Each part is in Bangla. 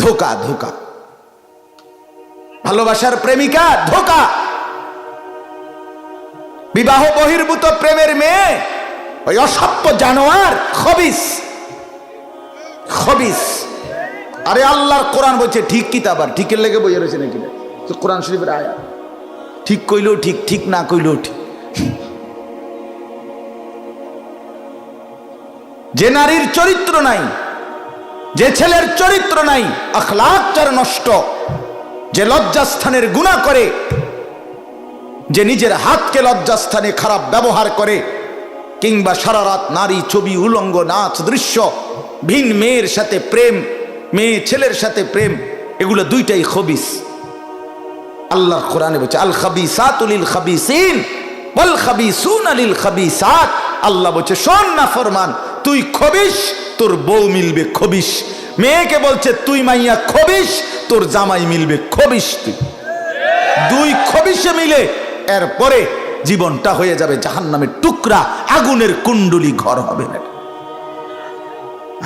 ধোকা ধোকা। ভালোবাসার প্রেমিকা ধোকা। বিবাহ বহির্ভূত প্রেমের মেয়ে ওই অসভ্য জানোয়ার, খবিস খবিস। আরে আল্লাহর কোরআন বলছে ঠিক কিতাব, আর ঠিকের লেগে বইয়ে রয়েছে নাকি না? কোরআন শরীফের আয়াত, ঠিক কইলেও ঠিক, ঠিক না কইলেও ঠিক। যে নারীর চরিত্র নাই, যে ছেলের চরিত্র নাই, আখলাক যার নষ্ট, যে লজ্জাস্থানের গুনাহ করে, যে নিজের হাতকে লজ্জাস্থানে খারাপ ব্যবহার করে, কিংবা সারা রাত নারী ছবি, উলঙ্গ নাচ দৃশ্য, ভিন মেয়ের সাথে প্রেম, মেয়ে ছেলের সাথে প্রেম, এগুলো দুইটাই খবিস। আল্লাহ কোরআনে বলছে আল খাবিসাতু লিল খাবিসিন ওয়াল খাবিসুনা লিল খাবিসাত। আল্লাহ বলছে শোন না ফরমান, তুই খবিস, তোর বউ মিলবে খবিস। মেয়েকে বলছে তুই মাইয়া খবিস, তোর জামাই মিলবে খবিস। তুই দুই খবিসে মিলে এরপরে জীবনটা হয়ে যাবে জাহান্নামের টুকরা, আগুনের কুণ্ডলী ঘর হবে না,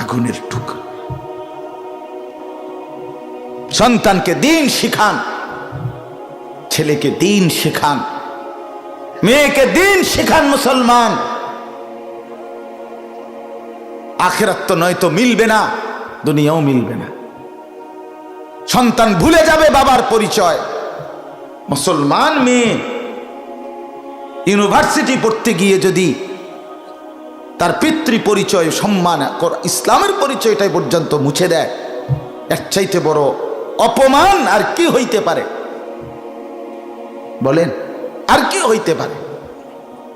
আগুনের টুকরা। সন্তানকে দিন শিখান, ছেলেকে দিন শেখান, মেয়েকে দিন শেখান। মুসলমান, আখিরাত তো নয়তো মিলবে না, দুনিয়াও মিলবে না। সন্তান ভুলে যাবে বাবার পরিচয়। মুসলমান মেয়ে ইউনিভার্সিটি পড়তে গিয়ে যদি তার পিতৃ পরিচয়, সম্মান, ইসলামের পরিচয়টাই পর্যন্ত মুছে দেয়, এর চাইতে বড় অপমান আর কি হইতে পারে? বলেন, আর কি হইতে পারে?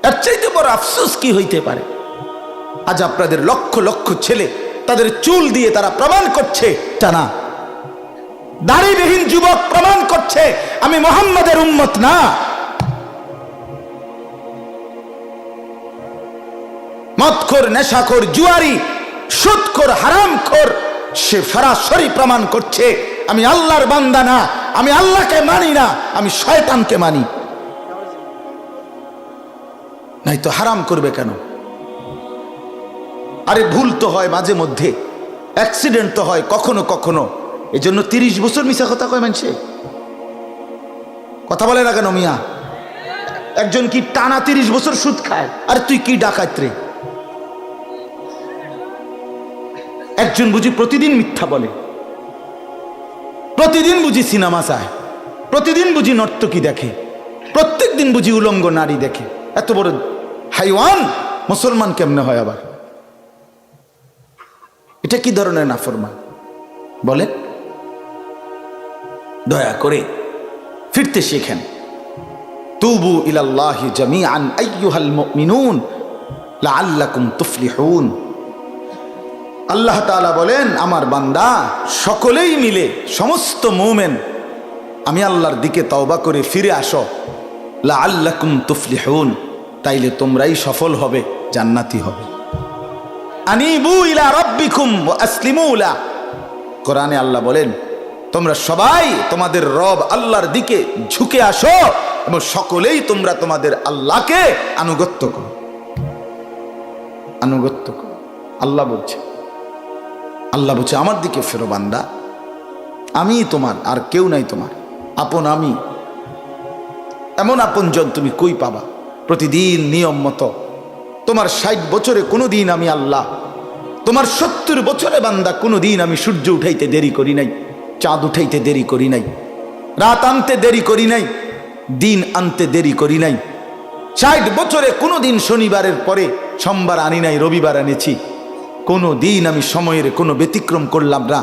এর চাইতে বড় আফসোস কি হইতে পারে? আজ আপনাদের লক্ষ লক্ষ ছেলে তাদের চুল দিয়ে তারা প্রমাণ করছে, জানা দাড়িবিহীন যুবক প্রমাণ করছে আমি মুহাম্মাদের উম্মত না। মদখোর, নেশাখোর, জুয়ারি, সুদখোর, হারামখোর, সে সরাসরি প্রমাণ করছে আমি আল্লাহর বান্দা না, আমি আল্লাহকে মানি না, আমি শয়তানকে মানি। নাই তো হারাম করবে কেন? আরে ভুল তো হয় মাঝে মধ্যে, অ্যাক্সিডেন্ট তো হয় কখনো কখনো, এই জন্য 30 বছর মিশা কথা কয় মানুষে। কথা বলে না কেন মিয়া? একজন কি টানা 30 বছর সুদ খায়? আরে তুই কি ডাকাত রে? একজন বুঝি প্রতিদিন মিথ্যা বলে, প্রতিদিন বুঝি সিনেমা চায়, প্রতিদিন বুঝি নর্তকী দেখে, প্রত্যেক দিন বুঝি উলঙ্গ নারী দেখে। এত বড় হাইওয়ান মুসলমান কেমনে হয় আবার? এটা কি ধরনের নাফরমান বলেন? দয়া করে ফিরতে শেখেন। তুবু ইলাল্লাহি জামিআন আইয়ুহাল মুমিনুন লাআল্লাকুম তুফলিহুন। আল্লাহ তাআলা বলেন, আমার বান্দা সকলেই মিলে, সমস্ত মুমিন আমি আল্লাহর দিকে তওবা করে ফিরে আসো, লাআল্লাকুম তুফলিহুন, তাইলে তোমরাই সফল হবে, জান্নাতি হবে। আনিবু ইলা রাব্বিকুম ওয়া আসলিমু লা। কোরআনে আল্লাহ বলেন, তোমরা সবাই তোমাদের রব আল্লাহর দিকে ঝুঁকে আসো এবং সকলেই তোমরা তোমাদের আল্লাহকে আনুগত্য করো, আনুগত্য করো। আল্লাহ বলছে, আল্লাহ বলছে আমার দিকে ফেরো বান্দা, আমি তোমার, আর কেউ নাই তোমার আপন। আমি এমন আপনজন তুমি কই পাবা? প্রতিদিন নিয়ম মতো তোমার 60 বছরে কোনো দিন আমি আল্লাহ, তোমার 70 বছরে বান্দা কোনো দিন আমি সূর্য উঠাইতে দেরি করি নাই, চাঁদ উঠাইতে দেরি করি নাই, রাত আনতে দেরি করি নাই, দিন আনতে দেরি করি নাই। 60 বছরে কোনো দিন শনিবারের পরে সোমবার আনি নাই, রবিবার এনেছি। কোনো দিন আমি সময়ের কোনো ব্যতিক্রম করলাম না,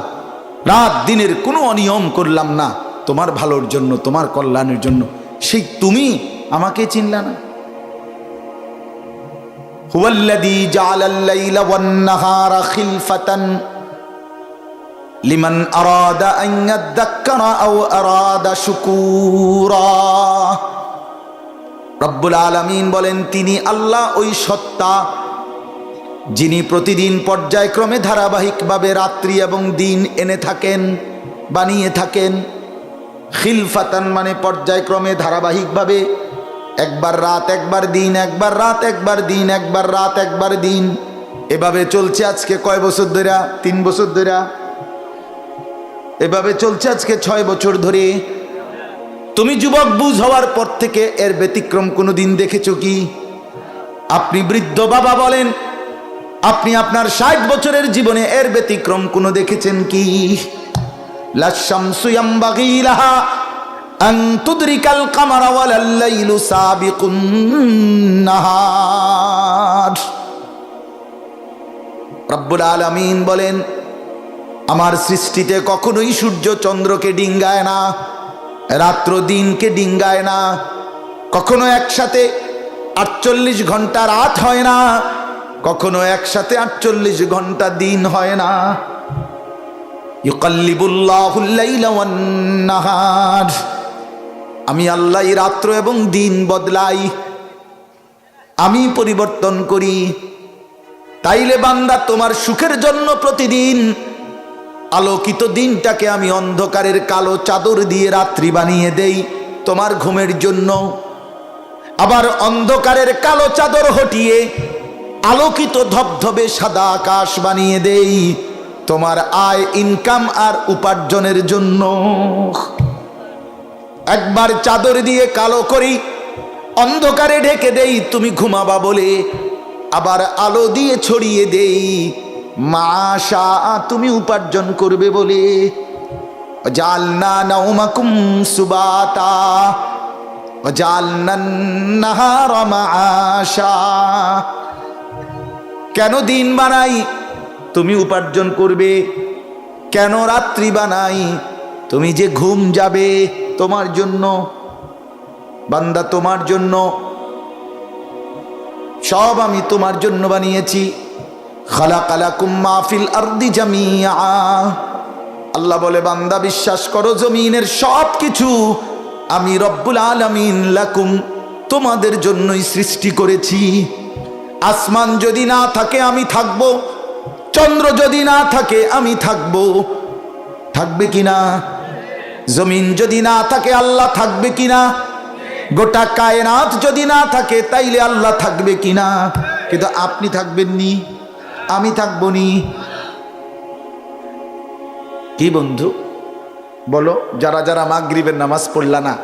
রাত দিনের কোনো অনিয়ম করলাম না, তোমার ভালোর জন্য, তোমার কল্যাণের জন্য। সেই তুমি আমাকে চিনলা না? হুয়াল্লাযী জাআলাল লাইলা ওয়ান নাহারা খিলফাতান লিমান আরাদা আন ইয়াযাক্কারা আও আরাদা শুকুরা। রব্বুল আলামিন বলেন, তিনি আল্লাহ ওই সত্তা যিনি প্রতিদিন পর্যায়ক্রমে ধারাবাহিকভাবে রাত্রি এবং দিন এনে থাকেন, বানিয়ে থাকেন। খিলফাতান মানে পর্যায়ক্রমে ধারাবাহিকভাবে, একবার রাত একবার দিন, একবার রাত একবার দিন, একবার রাত একবার দিন, এভাবে চলছে আজকে কয় বছর ধরে? 3 বছর ধরে। এভাবে চলছে আজকে 6 বছর ধরে। তুমি যুবক বুঝ হওয়ার পর থেকে এর ব্যতিক্রম কোনোদিন দেখেছো কি? আপনি বৃদ্ধ বাবা বলেন, আপনি আপনার 60 বছরের জীবনে এর ব্যতিক্রম কোনো দেখেছেন কি? লা শামসু ইয়ামবাগি লাহা আন তুদরিকাল কামারা ওয়ালাল লাইলু সাবিকুন নাহার। রব্বুল আলামিন বলেন, আমার সৃষ্টিতে কখনোই সূর্য চন্দ্রকে ডিঙ্গায় না, রাত্র দিনকে ডিঙ্গায় না, কখনো একসাথে 48 ঘন্টা রাত হয় না, কখনো একসাথে 48 ঘন্টা দিন হয় না। ইউকাল্লিবুল্লাহুল লাইলা ওয়ান নাহার, আমি আল্লাহ রাত্র এবং দিন বদলাই, আমি পরিবর্তন করি। তাইলে বান্দা, তোমার সুখের জন্য প্রতিদিন আলোকিত দিনটাকে আমি অন্ধকারের কালো চাদর দিয়ে রাত্রি বানিয়ে দেই তোমার ঘুমের জন্য। আবার অন্ধকারের কালো চাদর হটিয়ে আলোকিত ধবধবে সাদা আকাশ বানিয়ে দেই তোমার আয়, ইনকাম আর উপার্জনের জন্য। একবার চাদর দিয়ে কালো করি, অন্ধকারে ঢেকে দেই তুমি ঘুমাবা বলে, আবার আলো দিয়ে ছড়িয়ে দেই মাশা তুমি উপার্জন করবে বলে। জালনা নাওমাকুম সুবাতা জালনান নাহারা মাআশা। কেন দিন বানাই? তুমি উপার্জন করবে। কেন রাত্রি বানাই? তুমি যে ঘুম যাবে তোমার জন্য। বান্দা, তোমার জন্য, সব আমি তোমার জন্য বানিয়েছি। খালাকালাকুম মা ফিল আরদি জামিআ। আল্লাহ বলে, বান্দা বিশ্বাস করো, জমিনের সব কিছু আমি রব্বুল আলামিন লাকুম তোমাদের জন্যই সৃষ্টি করেছি। আসমান যদি না থাকে আমি থাকব, চন্দ্র যদি না থাকে আমি থাকব, থাকবে কিনা? জমিন যদি না থাকে আল্লাহ থাকবে কিনা? গোটা কায়নাত যদি না থাকে তাইলে আল্লাহ থাকবে কিনা? কিন্তু আপনি থাকবেন নি, আমি থাকবো নি। কি বন্ধু বলো, যারা যারা মাগরিবের নামাজ পড়লা না,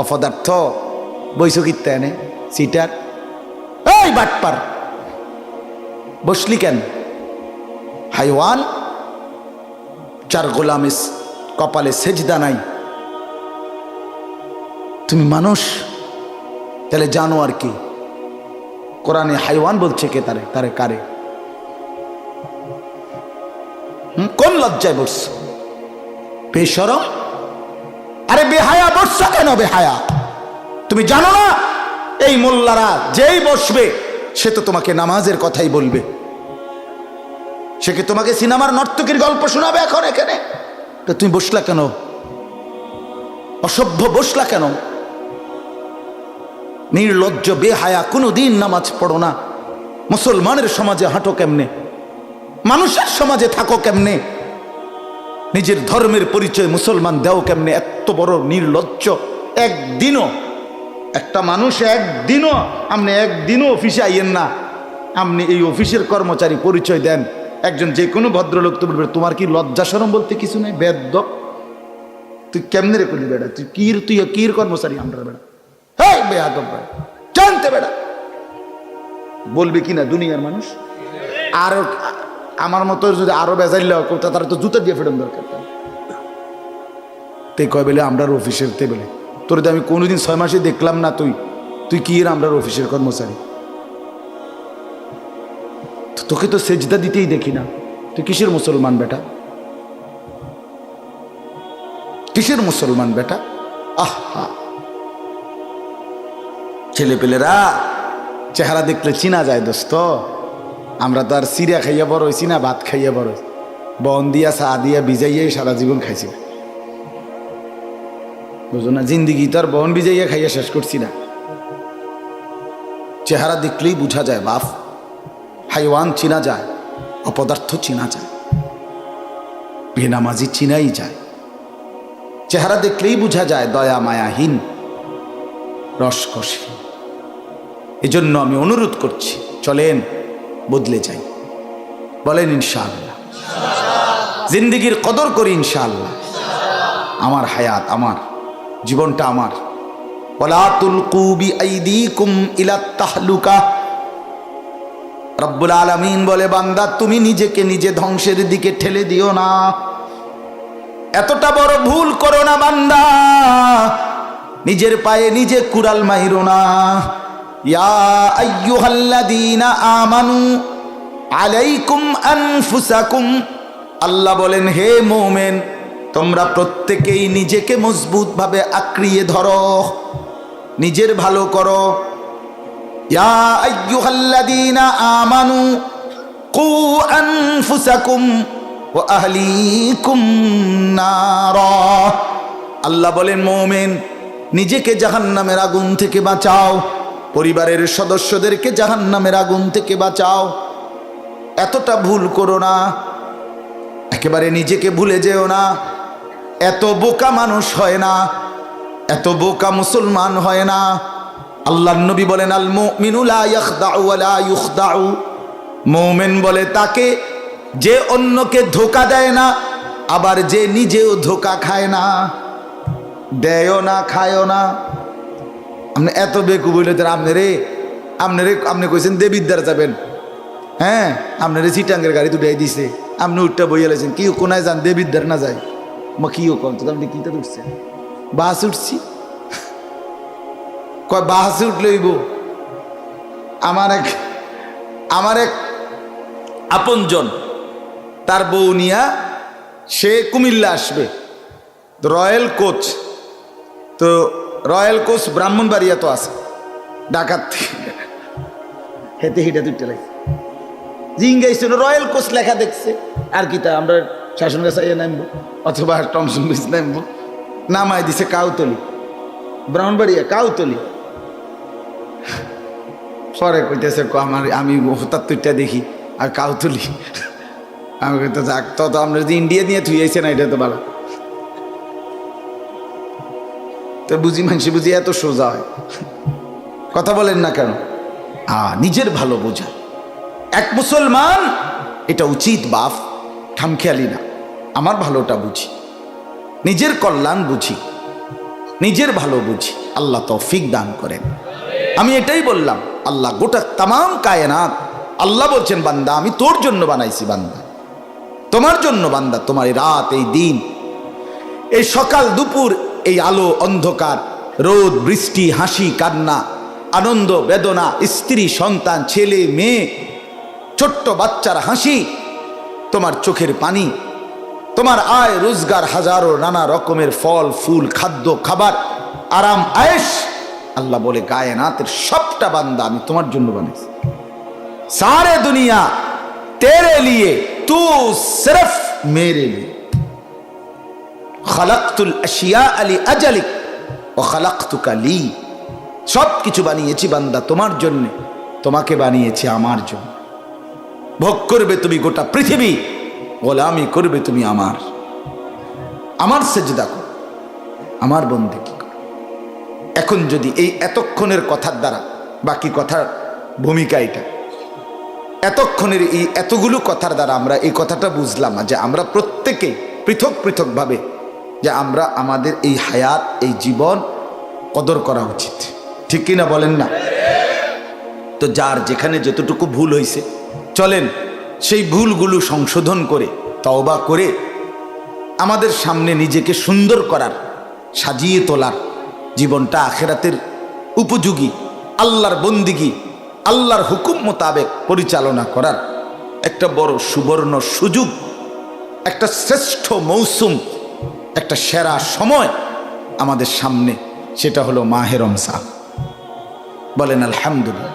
অপদার্থ বৈশকিতে এনে সিটার, এই বাটপার বসলি কেন? হাইওয়ান, 4 গোলামের কপালে সেজদা নাই, তুমি মানুষ, তাহলে জানো আর কি? কোরআনে হাইওয়ান বলছে কে? তারে তারে কারে? কোন লজ্জায় বসছ? বেশরম, আরে বেহায়া বসছ কেন? বেহায়া, তুমি জানো না এই মোল্লারা যেই বসবে সে তো তোমাকে নামাজের কথাই বলবে। সে কি তোমাকে সিনেমার নর্তকীর গল্প শোনাবে এখন এখানে? তো তুমি বসলা কেন? অসভ্য বসলা কেন? নির্লজ্জ বেহায়া, কোনোদিন নামাজ পড়ো না। মুসলমানের সমাজে হাঁটো কেমনে? মানুষের সমাজে থাকো কেমনে? নিজের ধর্মের পরিচয় মুসলমান দেও কেমনে? এত বড় নির্লজ্জ। একদিনও একটা মানুষ, একদিনও অফিসে আইয়েন না, আপনি এই অফিসের কর্মচারী পরিচয় দেন, একজন যে কোনো ভদ্রলোক তো বলবে তোমার কি লজ্জা শরম বলতে কিছু নেই? বেদ্য, তুই কেমনে রে করলি বেড়া? তুই কির কর্মচারী? আমরা বেড়া জানতে বেড়া বলবে কিনা দুনিয়ার মানুষ? আর আমার মতো যদি আরো বেজাইল তারা তো জুতা দিয়ে ফেরন দরকার। তে কয় বেলে আমরা অফিসের, তে বেলে তোর তো আমি কোনোদিন 6 মাসে দেখলাম না, তুই কি আমরা অফিসের কর্মচারী? তোকে তো সেজদা দিতেই দেখি না, তুই কিসের মুসলমান বেটা? কিসের মুসলমান বেটা? আহা, ছেলেপেলেরা চেহারা দেখলে চিনা যায় দোস্ত। আমরা তো আর সিরা খাইয়া বড় হয়েছি না, ভাত খাইয়া বড় হয়েছি। বন দিয়া চা দিয়া ভিজাইয়াই সারা জীবন খাইছি, বুঝো না? জিন্দিগি তো আর বন ভিজাইয়া খাইয়া শেষ করছি না। চেহারা দেখলেই বোঝা যায় বাপ, হাইওয়ান চিনা যায়, অপদার্থ চিনা যায়, বেনামাজি চিনাই যায়। চেহারা দেখলেই বোঝা যায় দয়া মায়াহীন, রসকসহীন। এজন্য আমি অনুরোধ করছি, চলেন বদলে যাই, বলেন ইনশাআল্লাহ। জিন্দিগির কদর করি ইনশাআল্লাহ। আমার হায়াত, আমার জীবনটা আমার। ওয়ালা তুলকু বিআইদিকুম ইলাত তাহলুকা। রব্বুল আলামিন বলে, বান্দা তুমি নিজেকে নিজে ধ্বংসের দিকে ঠেলে দিও না, এতটা বড় ভুল করো না বান্দা, নিজের পায়ে নিজে কুড়াল মাইরো না। ইয়া আইয়ুহাল্লাযীনা আমানু আলাইকুম আনফুসাকুম, আল্লাহ বলেন হে মুমিন তোমরা প্রত্যেকেই নিজেকে মজবুত ভাবে আঁকড়িয়ে ধরো, নিজের ভালো করো। ইয়া আইয়ুহাল্লাযীনা আমানু কু আনফুসাকুম ওয়া আহলিকুম নারা, আল্লাহ বলেন মুমিন নিজেকে জাহান্নামের আগুন থেকে বাঁচাও, পরিবারের সদস্যদেরকে জাহান্নামের আগুন থেকে বাঁচাও। এতটা ভুল করো না, একেবারে নিজেকে ভুলে যেও না। এত বোকা মানুষ হয় না, এত বোকা মুসলমান হয় না। আল্লাহর নবী বলেন, আল মুমিনু লা ইয়াখদাউ ওয়া লা ইউখদাউ, মুমিন বলে তাকে যে অন্যকে ধোঁকা দেয় না, আবার যে নিজেও ধোঁকা খায় না। দেয়ও না, খায়ও না। আপনি এত বেকু বলে আপনি কইছেন দেবিদ্দার যাবেন, হ্যাঁ আপনারে চিটাঙ্গের গাড়ি দুটাই দিছে, আপনি উঠটা বইয়া লাইছেন কি কোনায় যান দেবিদ্দার না যায়। মা কিও কম তো আপনি কিটা উঠছেন? বাস উঠছি, কয় বাস উঠলইব। আমার এক আপনজন, তার বউ নিয়া সে কুমিল্লা আসবে, রয়্যাল কোচ। তো রয়্যাল কোচ ব্রাহ্মণবাড়িয়া তো আছে, ডাকাত হেতে হিটা দুইটা লাগছে জিঙ্গাইছিল, রয়্যাল কোচ লেখা দেখছে। আর কি তা আমরা শাসন গাছাইয়া নামবো অথবা টমসন বিচ নামবো, নামাই দিছে কাউতলি, ব্রাহ্মণবাড়িয়া কাউতলি। পরে কইতেছে আমি হঠাৎ তুইটা দেখি আর কাউতলি। আমি তো যাক, তো আমরা যদি ইন্ডিয়া নিয়ে থুইয়াইছে না, এটা তো ভালো। তো বুঝি মানুষ বুঝি এত সোজা হয়, কথা বলেন না কেন? নিজের ভালো বোঝা এক মুসলমান, এটা উচিত বাপ, খামখেয়ালি না। আমার ভালোটা বুঝি, নিজের কল্যাণ বুঝি, নিজের ভালো বুঝি। আল্লাহ তৌফিক দান করেন। আমি এটাই বললাম, আল্লাহ গোটা তামাম কায়নাত, আল্লাহ বলছেন বান্দা আমি তোর জন্য বানাইছি, বান্দা তোমার জন্য, বান্দা তোমার এই রাত, এই দিন, এই সকাল দুপুর, এই আলো অন্ধকার, রোদ বৃষ্টি, হাসি কান্না, আনন্দ বেদনা, স্ত্রী সন্তান, ছেলে মেয়ে, ছোট্ট বাচ্চার হাসি, তোমার চোখের পানি, তোমার আয় রোজগার, হাজারো নানা রকমের ফল ফুল, খাদ্য খাবার, আরাম আয়েশ, আল্লাহ বলে কায়নাতের সবটা বান্দা আমি তোমার জন্য বানাইছি। সারে দুনিয়া তেরে লিয়ে, তু সিরফ মেরে লিয়ে। খালাকতুল আশিয়া আলি আজালিক ও খালাকতুকা লি, সব কিছু বানিয়েছি বান্দা তোমার জন্য, তোমাকে বানিয়েছি আমার জন্য। ভোগ করবে তুমি গোটা পৃথিবী, গোলামি করবে তুমি আমার সেজদা করো, আমার বন্দেগী করো। এখন যদি এই এতক্ষণের কথার দ্বারা, বাকি কথার ভূমিকা এটা, এতক্ষণের এই এতগুলো কথার দ্বারা আমরা এই কথাটা বুঝলাম যে আমরা প্রত্যেকেই পৃথক পৃথকভাবে যে আমরা আমাদের এই হায়াত, এই জীবন কদর করা উচিত, ঠিক কিনা বলেন না? তো যার যেখানে যতটুকু ভুল হয়েছে, চলেন সেই ভুলগুলো সংশোধন করে, তওবা করে, আমাদের সামনে নিজেকে সুন্দর করার, সাজিয়ে তোলার, জীবনটা আখিরাতের উপযোগী, আল্লাহর বন্দিগি, আল্লাহর হুকুম মোতাবেক পরিচালনা করার একটা বড় সুবর্ণ সুযোগ, একটা শ্রেষ্ঠ মৌসুম, একটা সেরা সময় আমাদের সামনে, সেটা হলো মাহে রমজান। বলেন আলহামদুলিল্লাহ।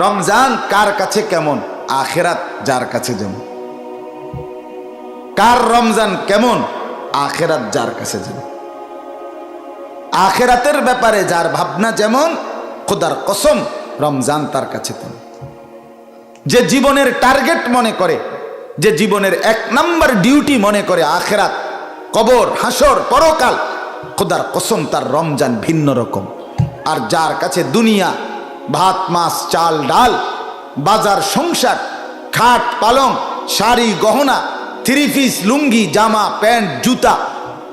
রমজান কার কাছে কেমন? আখিরাত যার কাছে যেমন। কার রমজান কেমন? আখিরাত যার কাছে যেমন। আখিরাতের ব্যাপারে যার ভাবনা যেমন, খোদার কসম রমজান তার কাছে তেমন। যে জীবনের টার্গেট মনে করে, যে জীবনের 1 নম্বর ডিউটি মনে করে আখিরাত, কবর, হাসর, পরকাল, খোদার কসম তার রমজান ভিন্ন রকম। আর যার কাছে দুনিয়া, ভাত মাছ চাল ডাল, বাজার সংসার, খাট পালং, শাড়ি গহনা, থ্রি পিস, লুঙ্গি, জামা, প্যান্ট, জুতা,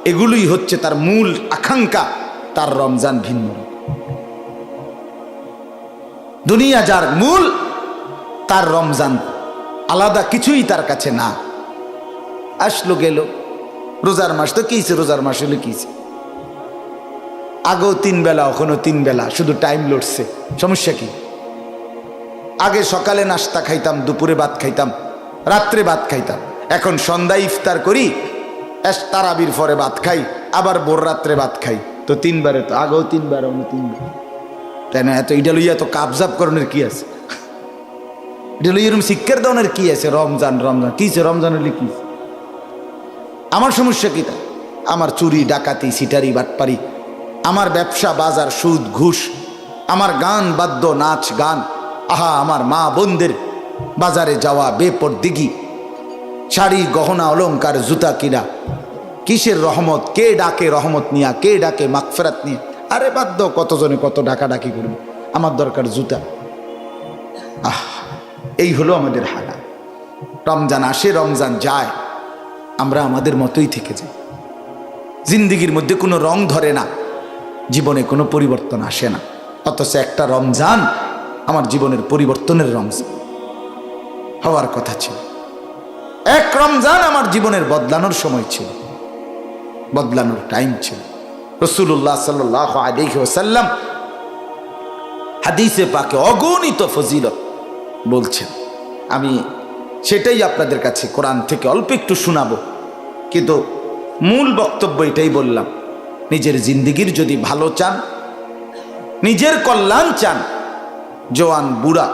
এগুলোই হচ্ছে তার মূল আকাঙ্ক্ষা। তার রমজান ভিন্ন। দুনিয়া যার মূল, তার রমজান আলাদা কিছুই তার কাছে না। আসলো গেল, রোজার মাস তো কিছে, রোজার মাস হলে কিছে, আগেও 3 বেলা, ওখানে 3 বেলা, শুধু টাইম লড়ছে, সমস্যা কি? আগে সকালে নাস্তা খাইতাম, দুপুরে ভাত খাইতাম, রাত্রে ভাত খাইতাম, এখন সন্ধ্যায় ইফতার করি, তারাবির পরে ভাত খাই, আবার ভোর রাত্রে ভাত খাই। তো 3 বারে, তো আগেও 3 বার, 3 বার, তাই না? এত এটা লইয়া তো কাবজাব করণের কি আছে? এটা লইয়া এরকম শিক্ষার দেওয়ার কি আছে? রমজান রমজান কিছে? রমজান হলে কি? আমার সমস্যা কি? তা আমার চুরি, ডাকাতি, সিটারি, বাটপারি, আমার ব্যবসা বাজার, সুদ, ঘুষ, আমার গান বাদ্য, নাচ গান, আহা, আমার মা বোনদের বাজারে যাওয়া, বেপরদিগি, শাড়ি, গহনা, অলংকার, জুতা কিনা, কিসের রহমত? কে ডাকে রহমত নিয়া, কে ডাকে মাগফিরাত নিয়ে? আরে বাদ্য, কতজনে কত ডাকাডাকি করবে, আমার দরকার জুতা। এই হলো আমাদের হালাত। রমজান আসে, রমজান যায়, আমরা আমাদের মতোই থেকে যাই। জিন্দিগির মধ্যে কোনো রং ধরে না, জীবনে কোনো পরিবর্তন আসে না। অথচ একটা রমজান আমার জীবনের পরিবর্তনের রমজান হওয়ার কথা ছিল। এক রমজান আমার জীবনের বদলানোর সময় ছিল, বদলানোর টাইম ছিল। রাসূলুল্লাহ সাল্লাল্লাহু আলাইহি ওয়াসাল্লাম হাদিসে পাকে অগণিত ফজিলত বলছেন। আমি সেটাই আপনাদের কাছে কোরআন থেকে অল্প একটু শোনাবো, কিন্তু মূল বক্তব্য এটাই বললাম, নিজের জিন্দিগির যদি ভালো চান, নিজের কল্যাণ চান, জওয়ান বুড়া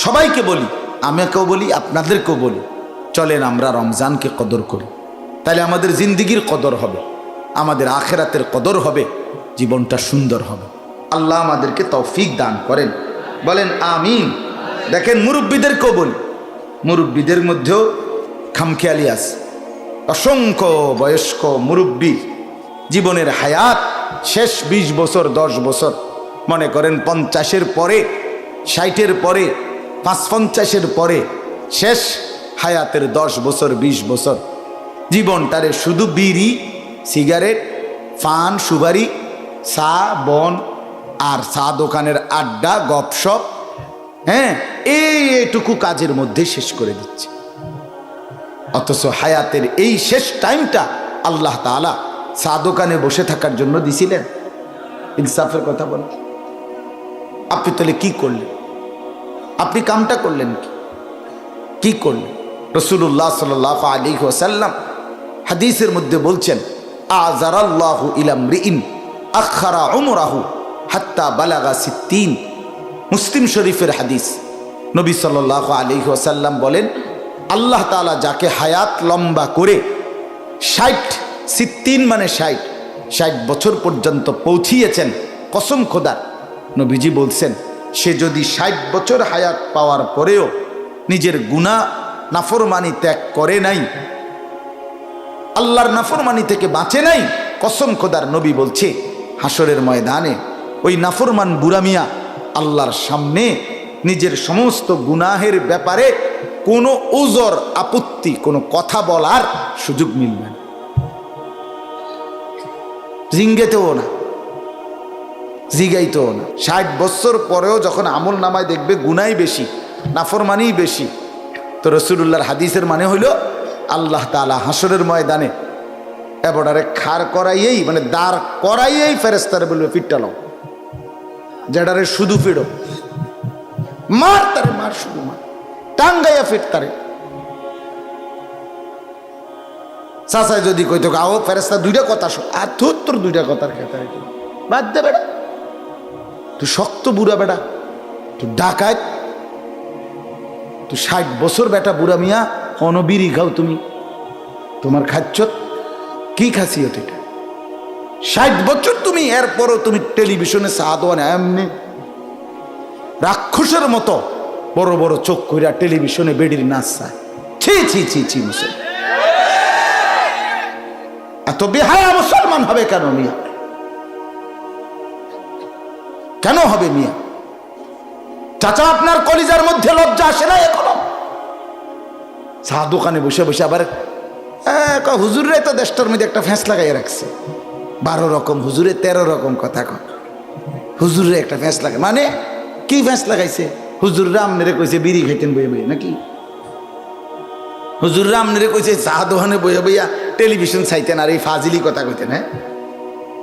সবাইকে বলি, আমাকেও বলি, আপনাদেরকেও বলি, চলেন আমরা রমজানকে কদর করি। তাহলে আমাদের জিন্দিগির কদর হবে, আমাদের আখেরাতের কদর হবে, জীবনটা সুন্দর হবে। আল্লাহ আমাদেরকে তৌফিক দান করেন, বলেন আমিন। দেখেন, মুরব্বীদেরকেও বলি, মুরব্বীদের মধ্যেও খামখেয়ালি আছে। অসংখ্য বয়স্ক মুরব্বী জীবনের হায়াত শেষ 20 বছর, 10 বছর, মনে করেন 50-এর পরে, 60-এর পরে, 55-এর পরে শেষ হায়াতের 10 বছর, 20 বছর জীবনটারে শুধু বিড়ি, সিগারেট, পান, সুপারি, চা, বন আর চা দোকানের আড্ডা, গপসপ, হ্যাঁ, এইটুকু কাজের মধ্যে শেষ করে দিচ্ছে। অথচ হায়াতের এই শেষ টাইমটা আল্লাহ তাআলা চা দোকানে বসে থাকার জন্য দিছিলেন। ইনসাফের কথা বলেন, আপনি তাহলে কি করলেন? আপনি কামটা করলেন কি করলেন? রাসূলুল্লাহ সাল্লাল্লাহু আলাইহি ওয়াসাল্লাম হাদিসের মধ্যে বলছেন, আযারাল্লাহু ইলা মরিইন আখারা উমরাহু হাত্তা বালাগা 60। মুসলিম শরীফের হাদিস। নবী সাল্লাল্লাহু আলাইহি ওয়াসাল্লাম বলেন, আল্লাহ তাআলা যাকে হায়াত লম্বা করে 60 মানে 60 বছর পর্যন্ত পৌঁছিয়েছেন, কসম খোদার, নবীজি বলছেন, সে যদি 60 বছর হায়াত পাওয়ার পরেও নিজের গুনাহ নাফরমানি ত্যাগ করে নাই, আল্লাহর নাফরমানি থেকে বাঁচে নাই, কসম খোদার, নবী বলছে হাসরের ময়দানে ওই নাফরমান বুড়া মিয়া আল্লাহর সামনে নিজের সমস্ত গুনাহের ব্যাপারে কোনো উজর, আপত্তি, কোনো কথা বলার সুযোগ মিলবে না, জিঙ্গেতেও না, জিগাইতেও না। 60 বছর পরেও যখন আমল নামায় দেখবে গুনাই বেশি, নাফরমানি বেশি, তো রাসূলুল্লাহর হাদিসের মানে হইল আল্লাহ তাআলা হাসরের ময়দানে এবারে খাড় করাইয়েই, মানে দাঁড় করাইয়েই ফেরেশতারে বলবে, ফিটটালো, যেটারে শুধু ফিরো, মার তারে, মার, শুধু মার, টাঙ্গাইয়া ফিট তারে। চাচাই যদি কইতো গাও ফেরেশতা দুইটা কথা শোন, আর তোর দুইটা কথার খেতে বাদ দে বেটা, তুই শক্ত বুড়া বেটা, তুই ডাকাত, তুই 60 বছর বেটা বুড়া মিয়া, অনবিরি খাও তুমি, তোমার খাচ্ছ কি খাসিয়ত এটা? 60 বছর তুমি, এরপরও তুমি টেলিভিশনে সাদওয়ান এমনি রাক্ষসের মতো বড় বড় চোখ কইরা টেলিভিশনে বেডির নাচ চায়। ছি ছি ছি ছি, মুসলমান এত বেহায়া মুসলমান হবে কেন মিয়া? কেন হবে মিয়া? চাচা, আপনার কলিজার মধ্যে লজ্জা আসে না এখনো? চা দোকানে বসে বসে আবার হুজুরে তো দেশটার মধ্যে একটা ফ্যাঁস লাগাই রাখছে, 12 রকম হুজুরে 13 রকম কথা কয়। হুজুরে একটা ফ্যাঁস লাগায় মানে কি ফ্যাঁস লাগাইছে? হুজুররা আমনেরে কইছে বিড়ি খাইতেন বইয়া বইয়া নাকি? হুজুররা আমনেরে কইছে চা দোকানে বইয়া বইয়া টেলিভিশন চাইতেন আর এই ফাজিলি কথা কইতেন? হ্যাঁ,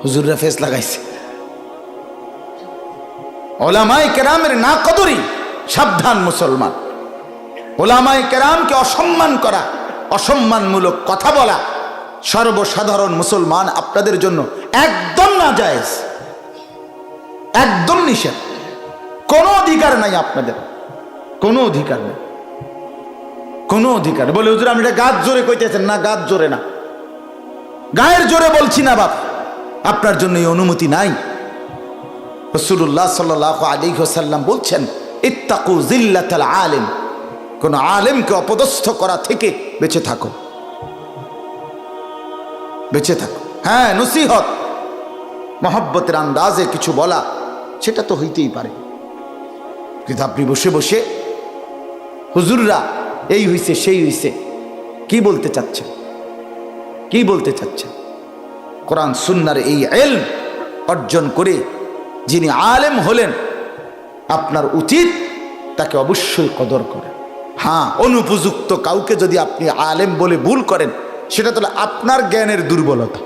হুজুররা ফ্যাঁস লাগাইছে। ওলামায়ে কেরামের না কদরি, সাবধান মুসলমান। ওলামায়ে কেরামকে অসম্মান করা, অসম্মানমূলক কথা বলা সর্বসাধারণ মুসলমান আপনাদের জন্য একদম নাজায়েজ, একদম নিষেধ। কোনো অধিকার নাই আপনাদের, কোনো অধিকার নেই, কোনো অধিকার। বলে হুজুর আপনি এটা গাছ জোরে কইতেছেন না, গাছ জোরে না, গায়ের জোরে বলছি না বাপ, আপনার জন্য এই অনুমতি নাই। রাসূলুল্লাহ সাল্লাল্লাহু আলাইহি ওয়াসাল্লাম বলছেন ইত্তাকু জিল্লাতাল আলিম, কোন আলেমকে অপদস্থ করা থেকে বেঁচে থাকো, বেঁচে থাকো। হ্যাঁ, নসিহত মহব্বতের আন্দাজে কিছু বলা সেটা তো হইতেই পারে, কিন্তু আপনি বসে বসে হুজুররা এই হইছে সেই হইছে কি বলতে চাচ্ছেন? কি বলতে চাচ্ছেন? কোরআন সুন্নাহর এই ইলম অর্জন করে যিনি আলেম হলেন, আপনার উচিত তাকে অবশ্যই কদর করেন। হ্যাঁ, অনুপযুক্ত কাউকে যদি আপনি আলেম বলে ভুল করেন, সেটা তো আপনার জ্ঞানের দুর্বলতা।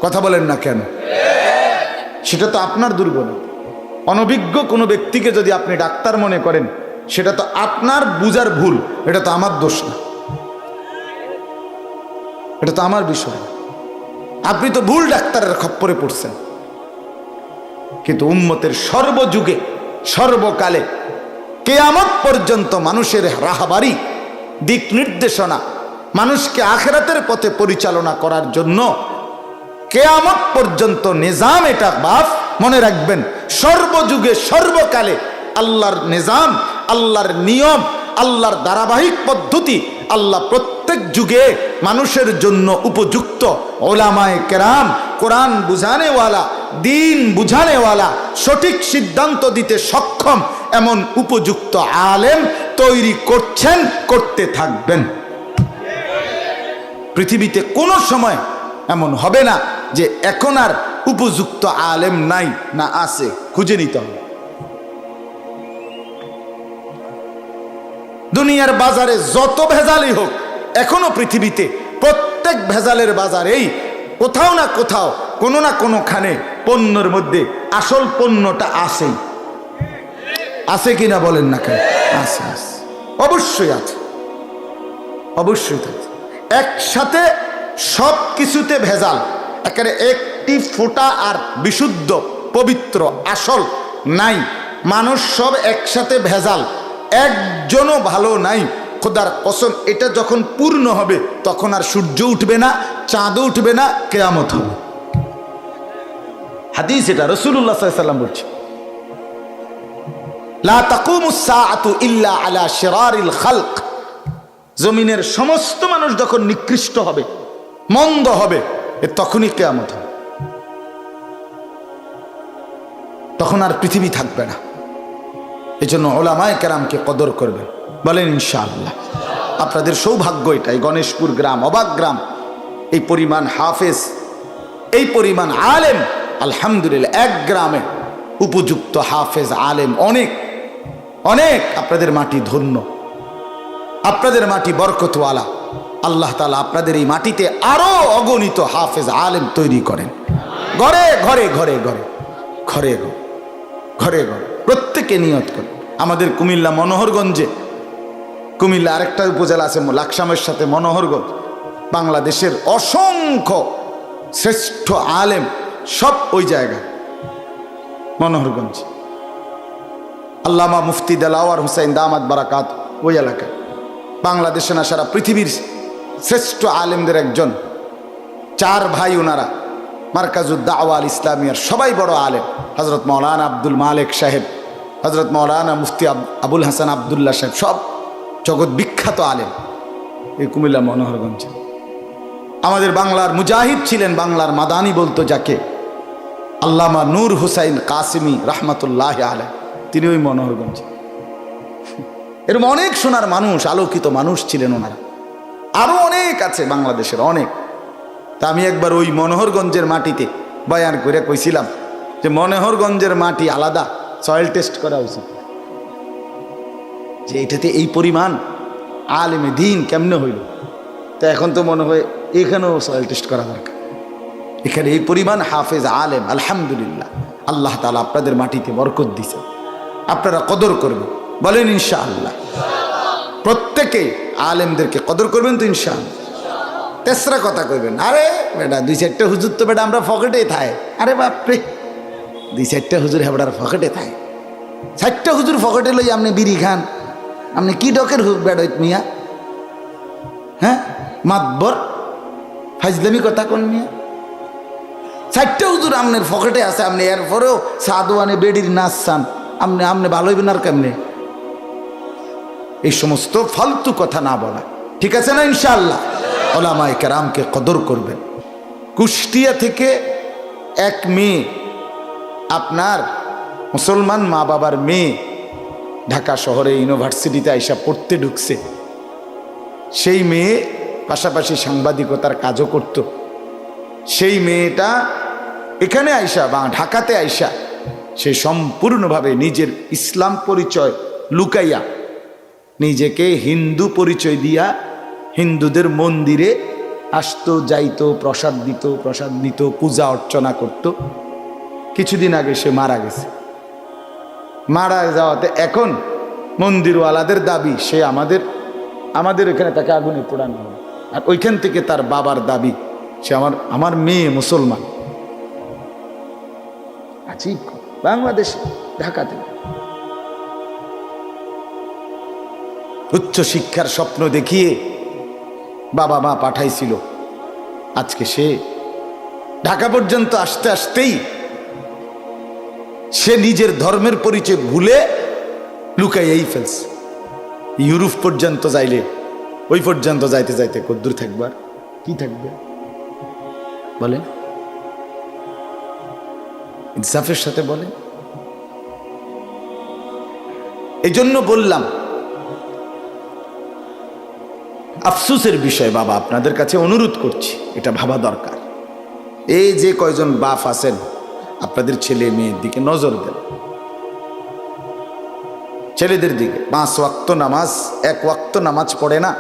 কথা বলেন না কেন? সেটা তো আপনার দুর্বলতা। অনভিজ্ঞ কোনো ব্যক্তিকে যদি আপনি ডাক্তার মনে করেন, সেটা তো আপনার বুঝার ভুল, এটা তো আমার দোষ না, এটা তো আমার বিষয় না। আপনি তো ভুল ডাক্তারের খপ্পরে পড়ছেন। কিন্তু উম্মতের সর্বযুগে সর্বকালে কিয়ামত পর্যন্ত মানুষের রাহবারি, দিক নির্দেশনা, মানুষকে আখিরাতের পথে পরিচালনা করার জন্য কিয়ামত পর্যন্ত নিজাম এটা বাপ মনে রাখবেন। সর্বযুগে সর্বকালে আল্লাহর নিজাম, আল্লাহর নিয়ম, আল্লাহর ধারাবাহিক পদ্ধতি, আল্লাহ প্রত্যেক যুগে মানুষের জন্য উপযুক্ত ওলামায়ে কেরাম, কোরআন বুঝানেওয়ালা, দিন বুঝানেওয়ালা, সঠিক সিদ্ধান্ত দিতে সক্ষম এমন উপযুক্ত আলেম তৈরি করছেন, করতে থাকবেন। পৃথিবীতে কোনো সময় এমন হবে না যে এখন আর উপযুক্ত আলেম নাই, না আছে, খুঁজে নিতে হবে। দুনিয়ার বাজারে যত ভেজালই হোক, এখনো পৃথিবীতে প্রত্যেক ভেজালের বাজারেই কোথাও না কোথাও, কোনো না কোনোখানে পণ্যের মধ্যে আসল পণ্যটা আসেই। আছে কিনা বলেন না কেন? আছে, আছে, অবশ্যই আছে, অবশ্যই আছে। একসাথে সব কিছুতে ভেজাল, একেবারে একটি ফোঁটা আর বিশুদ্ধ পবিত্র আসল নাই। মানুষ সব একসাথে ভেজাল, একজনও ভালো নাই। খোদার কসম, এটা যখন পূর্ণ হবে তখন আর সূর্য উঠবে না, চাঁদও উঠবে না, কিয়ামত হবে। হাদিস এটা, রাসূলুল্লাহ সাল্লাল্লাহু আলাইহি ওয়াসাল্লাম বলছে লা তাকুমুস সাআতু ইল্লা আলা শিরারিল খালক। জমিনের সমস্ত মানুষ যখন নিকৃষ্ট হবে, মন্দ হবে, তখনই কিয়ামত হবে। তখন আর পৃথিবী থাকবে না। এই জন্য ওলামায়ে কেরামকে কদর করবেন, বলেন ইনশাআল্লাহ। আপনাদের সৌভাগ্য এটাই, গণেশপুর গ্রাম, অবাক গ্রাম, এই পরিমাণ হাফেজ, এই পরিমাণ আলেম, আলহামদুলিল্লাহ। এক গ্রামে উপযুক্ত হাফেজ আলেম অনেক অনেক। আপনাদের মাটি ধন্য, আপনাদের মাটি বরকতওয়ালা। আল্লাহ তাআলা আপনাদের এই মাটিতে আরো অগণিত হাফেজ আলেম তৈরি করেন, ঘরে ঘরে ঘরে ঘরে ঘরে ঘরে ঘরে প্রত্যেকে নিয়ত করে। আমাদের কুমিল্লা মনোহরগঞ্জে, কুমিল্লা আরেকটা উপজেলা আছে লাকসামের সাথে মনোহরগঞ্জ, বাংলাদেশের অসংখ্য শ্রেষ্ঠ আলেম সব ওই জায়গায় মনোহরগঞ্জ। আল্লামা মুফতি দেলাওয়ার হুসাইন দামাত বারাকাত ওই এলাকায়। বাংলাদেশে না সারা পৃথিবীর শ্রেষ্ঠ আলেমদের একজন, 4 ভাই ওনারা, মার্কাজুদ দাওয়া আল ইসলামিয়ার সবাই বড় আলেম। হজরত মৌলানা আব্দুল মালেক সাহেব, হজরত মৌলানা মুফতি আবুল হাসান আবদুল্লাহ সাহেব, সব জগৎ বিখ্যাত আলেম এই কুমিল্লা মনোহরগঞ্জে। আমাদের বাংলার মুজাহিদ ছিলেন, বাংলার মাদানি বলতো যাকে, আল্লামা নূর হুসাইন কাসিমি রহমতুল্লাহ আলাইহ, তিনি ওই মনোহরগঞ্জে। এরকম অনেক সোনার মানুষ, আলোকিত মানুষ ছিলেন ওনারা। আরো অনেক আছে বাংলাদেশের অনেক। তা আমি একবার ওই মনোহরগঞ্জের মাটিতে বয়ান করে কইছিলাম যে মনোহরগঞ্জের মাটি আলাদা, সয়েল টেস্ট করা উচিত, যে এটাতে এই পরিমাণ আলেমে দিন কেমনে হইল। তো এখন তো মনে হয় এখানেও সয়েল টেস্ট করা দরকার। এখানে এই পরিমাণ হাফেজ আলেম, আলহামদুলিল্লাহ, আল্লাহ তাআলা আপনাদের মাটিতে বরকত দিছে, আপনারা কদর করবেন, বলেন ইনশাআল্লাহ। প্রত্যেকে আলেমদেরকে কদর করবেন তো ইনশাআল্লাহ। তেসরা কথা কইবেন, আরে বেটা 2-4টা হুজুর তো বেটা আমরা পকেটে থায়, আরে বাপরে 2-4টা হুজুর হেবড়ার পকেটে থায়, 4টা হুজুর পকেটে লই আপনি বিড়ি খান, আপনি কি ডকের বেড়াইত মিয়া? হ্যাঁ, মাতবর ফাজলামি কথা কোন মিয়া? 4টা হুজুর আপনার পকেটে আছে, আপনি এরপরেও সাদওয়ানে বেডির নাচ চান, আপনি ভালো হইবেন আর কেমনে? এই সমস্ত ফালতু কথা না বলা, ঠিক আছে না ইনশাআল্লাহ? ওলামায়ে কেরামকে কদর করবেন। কুষ্টিয়া থেকে এক মেয়ে, আপনার মুসলমান মা বাবার মেয়ে, ঢাকা শহরে ইউনিভার্সিটিতে আইসা পড়তে ঢুকছে। সেই মেয়ে পাশাপাশি সাংবাদিকতার কাজও করত। সেই মেয়েটা এখানে আইসা বা ঢাকাতে আইসা সে সম্পূর্ণভাবে নিজের ইসলাম পরিচয় লুকাইয়া নিজেকে হিন্দু পরিচয় দিয়া হিন্দুদের মন্দিরে আসতো, যাইতো, প্রসাদ দিত, পূজা অর্চনা করত। কিছুদিন আগে সে মারা গেছে। মারা যাওয়াতে এখন মন্দিরওয়ালাদের দাবি সে আমাদের এখানে তাকে আগুনে পোড়ানো হবে, আর ওইখান থেকে তার বাবার দাবি সে আমার মেয়ে মুসলমান। আজীব, বাংলাদেশে ঢাকাতে উচ্চ শিক্ষার স্বপ্ন দেখিয়ে বাবা মা পাঠাইছিল, আজকে সে ঢাকা পর্যন্ত আসতে আসতেই সে নিজের ধর্মের পরিচয় ভুলে লুকাইয়াই ফেলছে। ইউরোপ পর্যন্ত যাইলে ওই পর্যন্ত যাইতে যাইতে কদ্দূর থাকবার কি থাকবে বলেন? ইনসাফের সাথে বলেন। এই জন্য বললাম, আফসোসের বিষয় বাবা, আপনাদের কাছে অনুরোধ করছি, এটা ভাবা দরকার। এই যে কয়জন বাপ আছেন, আপনাদের ছেলে মেয়ের দিকে নজর দেন, ছেলেদের দিকে। 5 ওয়াক্ত নামাজ, 1 ওয়াক্ত নামাজ পড়ে না,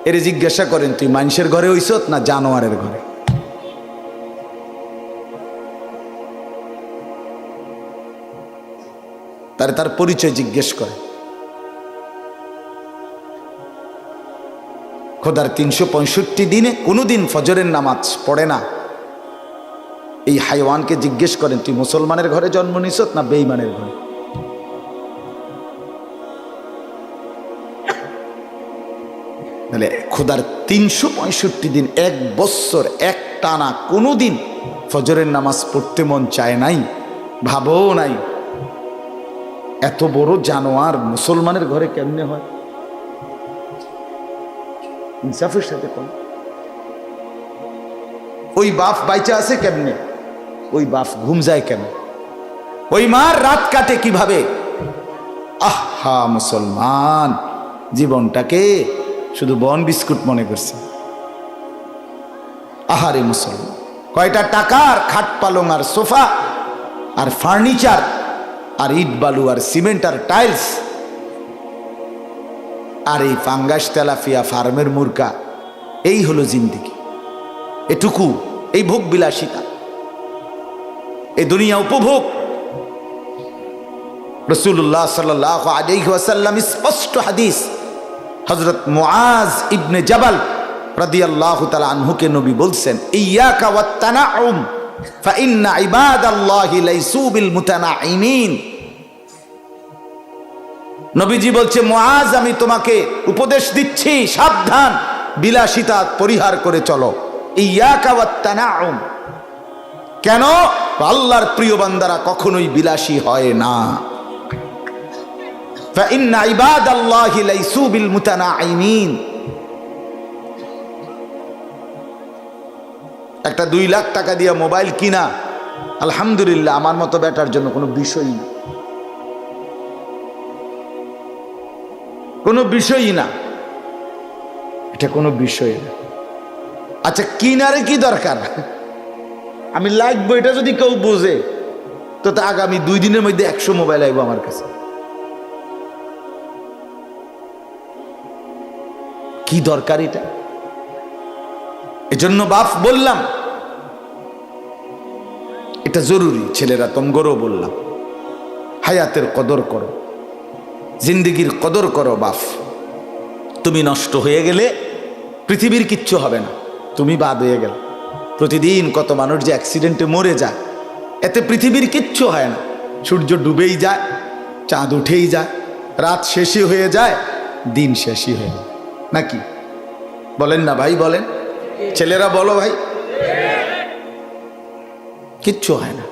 এর জিজ্ঞাসা করেন তুই মানুষের ঘরে হইছত না জানোয়ারের ঘরে? তার পরিচয় জিজ্ঞেস করে। খোদার 365 দিনে কোনোদিন ফজরের নামাজ পড়ে না, এই হাইওয়ানকে জিজ্ঞেস করেন তুই মুসলমানের ঘরে জন্ম নিছত না বেঈমানের ঘরে? তাহলে খোদার 365 দিন, 1 বছর এক টানা কোনোদিন ফজরের নামাজ পড়তে মন চায় নাই, ভাবও নাই, এত বড় জানোয়ার মুসলমানের ঘরে কেমনে হয়? ইনসাফের সাথে কোন ওই বাপ বাইচা আছে কেমনে? ওই বাপ ঘুম যায় কেন? ওই মার রাত কাটে কিভাবে? আহা, মুসলমান জীবনটাকে শুধু বন বিস্কুট মনে করছে। আহারে মুসলমান, কয়টা টাকার খাট পালং আর সোফা আর ফার্নিচার আর ইট বালু আর সিমেন্ট আর টাইলস আর এই ফাঙ্গাস তেলাফিয়া ফার্মের মুরগা, এই হলো জিন্দেগি। এটুকু, এই ভোগ বিলাসিতা, এই দুনিয়া উপভোগ। রাসূলুল্লাহ সাল্লাল্লাহু আলাইহি ওয়াসাল্লাম স্পষ্ট হাদিস, হযরত মুআজ ইবনে জাবাল রাদিয়াল্লাহু তাআলা আনহুকে নবী বলছেন, ইয়াকা ওয়াত তানাউম ফা ইন্না ইবাদাল্লাহি লাইসু বিল মুতানাইমিন। নবীজি বলছে, মুআজ আমি তোমাকে উপদেশ দিচ্ছি, সাবধান, বিলাসিতা পরিহার করে চলো। ইয়াকা ওয়াত তানাউম, কেন? আল্লাহর প্রিয় বান্দারা কখনোই বিলাসী হয় না। ফা ইন্না ইবাদাল্লাহি লাইসু বিল মুতানাইমিন। একটা 2 লাখ টাকা দিয়ে মোবাইল কিনা, আলহামদুলিল্লাহ, আমার মতো বেটার জন্য কোনো বিষয়ই না, কোনো বিষয়ই না। এটা কোনো বিষয় না। আচ্ছা কিনারে কি দরকার, আমি লাগবো এটা যদি কেউ বোঝে তো আগামী 2 দিনের মধ্যে 100 মোবাইল আইব আমার কাছে। কি দরকার এটা? এজন্য বাপ বললাম এটা জরুরি। ছেলেরা তোমগরও বললাম হায়াতের কদর করো, জিন্দিগির কদর করো। বাপ তুমি নষ্ট হয়ে গেলে পৃথিবীর কিচ্ছু হবে না, তুমি বাদ হয়ে গেল। প্রতিদিন কত মানুষ যে অ্যাক্সিডেন্টে মরে যায়, এতে পৃথিবীর কিচ্ছু হয় না। সূর্য ডুবেই যায়, চাঁদ উঠেই যায়, রাত শেষই হয়ে যায়, দিন শেষই হয়ে যায়, নাকি বলেন না ভাই? বলেন ছেলেরা, বলো ভাই। কিচ্ছু হয় না,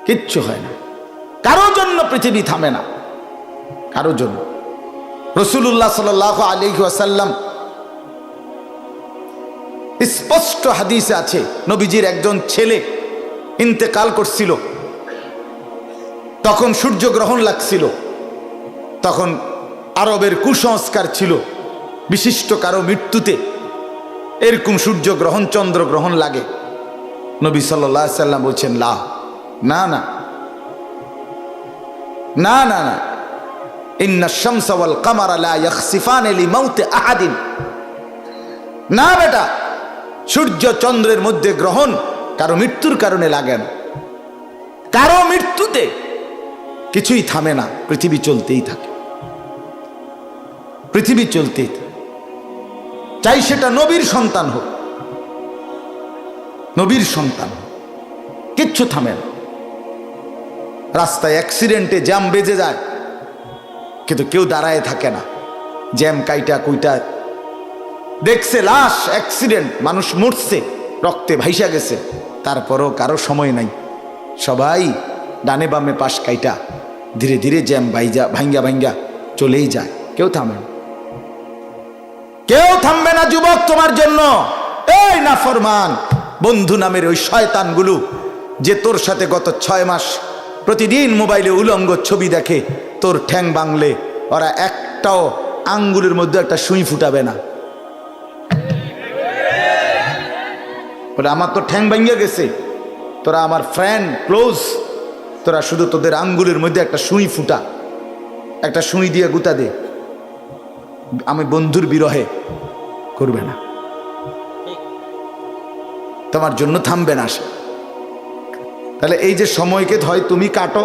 কিচ্ছু হয় না। কারো জন্য পৃথিবী থামে না, কারো জন্য। রাসূলুল্লাহ সাল্লাল্লাহু আলাইহি ওয়াসাল্লাম স্পষ্ট হাদিসে আছে, নবীজির একজন ছেলে ইন্তেকাল করছিল, তখন সূর্যগ্রহণ লাগছিল। তখন আরবের কুসংস্কার ছিল বিশিষ্ট কারো মৃত্যুতে এরকম সূর্যগ্রহণ চন্দ্রগ্রহণ লাগে। নবী সাল্লাল্লাহু আলাইহি ওয়াসাল্লাম বলছেন না না না না না না, ইন্না শামসা ওয়াল কামারা লা ইয়াখসিফান লিমাউতি আহাদিন। না বেটা, সূর্য চন্দ্রের মধ্যে গ্রহণ কারো মৃত্যুর কারণে লাগে না। কারো মৃত্যুতে কিছুই থামে না, পৃথিবী চলতেই থাকে, পৃথিবী চলতেই থাকে। চাই সেটা নবীর সন্তান হোক, নবীর সন্তান হোক, কিচ্ছু থামে না। রাস্তায় অ্যাক্সিডেন্টে জ্যাম বেজে যায়, কিন্তু কেউ দাঁড়ায় থাকে না। জ্যাম কাইটা কুইটা দেখছে লাশ, অ্যাক্সিডেন্ট, মানুষ মরছে, রক্তে ভাইসা গেছে, তারপরও কারো সময় নাই। সবাই ডানে বামে পাশ কাইটা ধীরে ধীরে জ্যাম ভাঙ্গা ভাঙ্গা চলেই যায়, কেউ থামে না, কেউ থামবে না যুবক তোমার জন্য। এই নাফরমান বন্ধু নামের ওই শয়তানগুলো যে তোর সাথে গত 6 মাস প্রতিদিন মোবাইলে উলঙ্গ ছবি দেখে, তোর ঠ্যাং বাংলে ওরা একটাও আঙ্গুলের মধ্যে একটা সুই ফুটাবে না। বলে আমার তো ঠ্যাং ভাঙ্গা গেছে, তোরা আমার ফ্রেন্ড ক্লোজ, তোরা শুধু তোদের আঙ্গুলের মধ্যে একটা সুই ফুটা, একটা সুই দিয়ে গুতা দে, আমি বন্ধুর বিরহে করবে না, তোমার জন্য থামবে না সে। তাহলে এই যে সময়কে হয় তুমি কাটো,